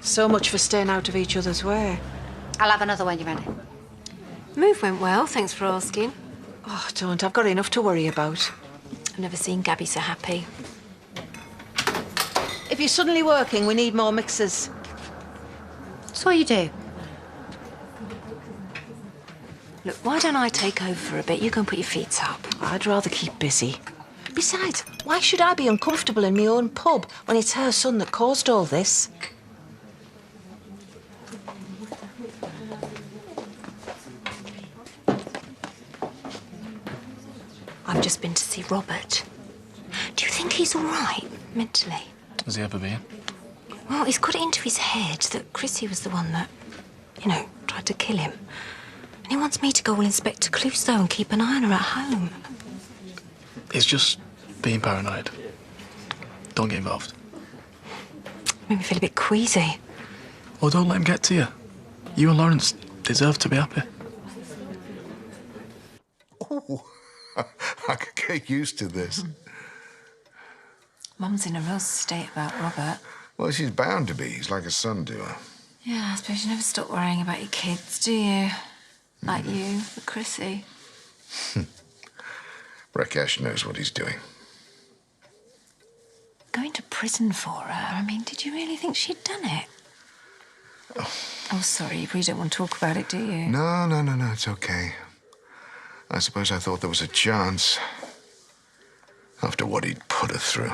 So much for staying out of each other's way. I'll have another when you're ready. Move went well, thanks for asking. Oh, don't. I've got enough to worry about. I've never seen Gabby so happy. If you're suddenly working, we need more mixers. That's what you do. Look, why don't I take over for a bit? You go and put your feet up. I'd rather keep busy. Besides, why should I be uncomfortable in my own pub when it's her son that caused all this? I've just been to see Robert. Do you think he's all right, mentally? Has he ever been? Well, he's got it into his head that Chrissy was the one that, tried to kill him. And he wants me to go all Inspector Clouseau and keep an eye on her at home. He's just being paranoid. Don't get involved. Made me feel a bit queasy. Well, don't let him get to you. You and Lawrence deserve to be happy. Oh, I could get used to this. Mum's in a real state about Robert. Well, she's bound to be. He's like a son to her. Yeah, I suppose you never stop worrying about your kids, do you? Like you with Chrissy. Rakesh knows what he's doing. Going to prison for her? I mean, did you really think she'd done it? Oh, sorry, you really don't want to talk about it, do you? No, it's okay. I suppose I thought there was a chance after what he'd put her through.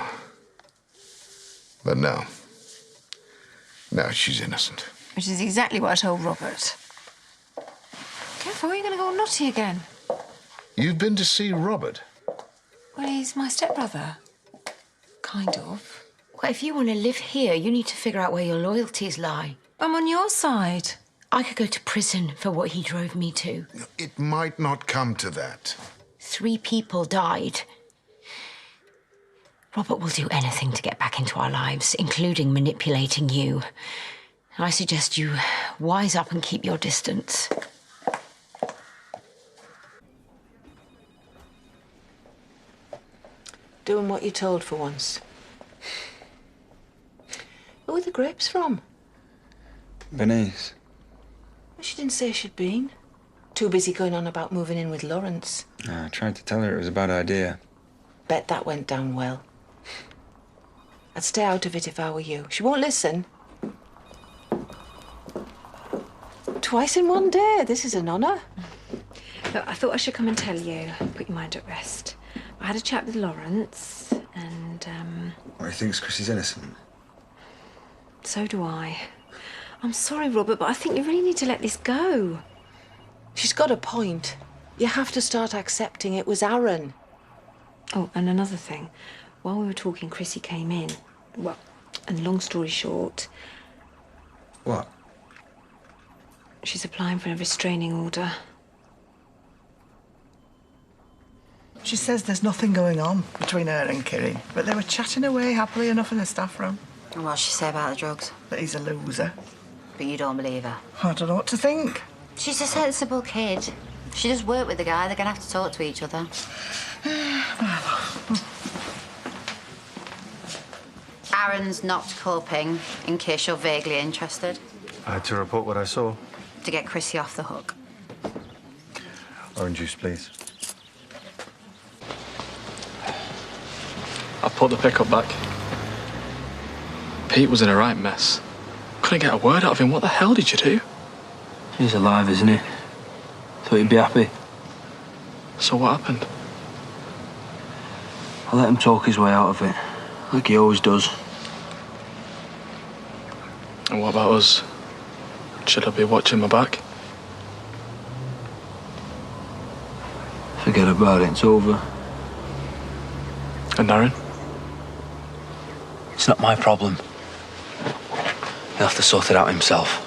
But no. No, she's innocent. Which is exactly what I told Robert. Careful, you're going to go all naughty again. You've been to see Robert? Well, he's my stepbrother. Kind of. Well, if you want to live here, you need to figure out where your loyalties lie. I'm on your side. I could go to prison for what he drove me to. It might not come to that. 3 people died. Robert will do anything to get back into our lives, including manipulating you. And I suggest you wise up and keep your distance. Doing what you're told for once. Who are the grapes from? Bernice. Well, she didn't say she'd been. Too busy going on about moving in with Lawrence. I tried to tell her it was a bad idea. Bet that went down well. I'd stay out of it if I were you. She won't listen. Twice in one day. This is an honour. Look, I thought I should come and tell you, put your mind at rest. I had a chat with Lawrence, and, Well, he thinks Chrissy's innocent. so do I. I'm sorry, Robert, but I think you really need to let this go. She's got a point. You have to start accepting it was Aaron. Oh, and another thing. While we were talking, Chrissy came in. Well, and long story short, What? she's applying for a restraining order. She says there's nothing going on between her and Kiri, but they were chatting away happily enough in the staff room. And what'd she say about the drugs? That he's a loser. But you don't believe her. I don't know what to think. She's a sensible kid. She does work with the guy. They're going to have to talk to each other. Aaron's not coping, in case you're vaguely interested, I had to report what I saw. to get Chrissy off the hook. Orange juice, please. I put the pickup back. Pete was in a right mess. Couldn't get a word out of him. What the hell did you do? He's alive, isn't he? Thought he'd be happy. So what happened? I let him talk his way out of it, like he always does. And what about us? Should I be watching my back? Forget about it, it's over. And Aaron? It's not my problem. He'll have to sort it out himself.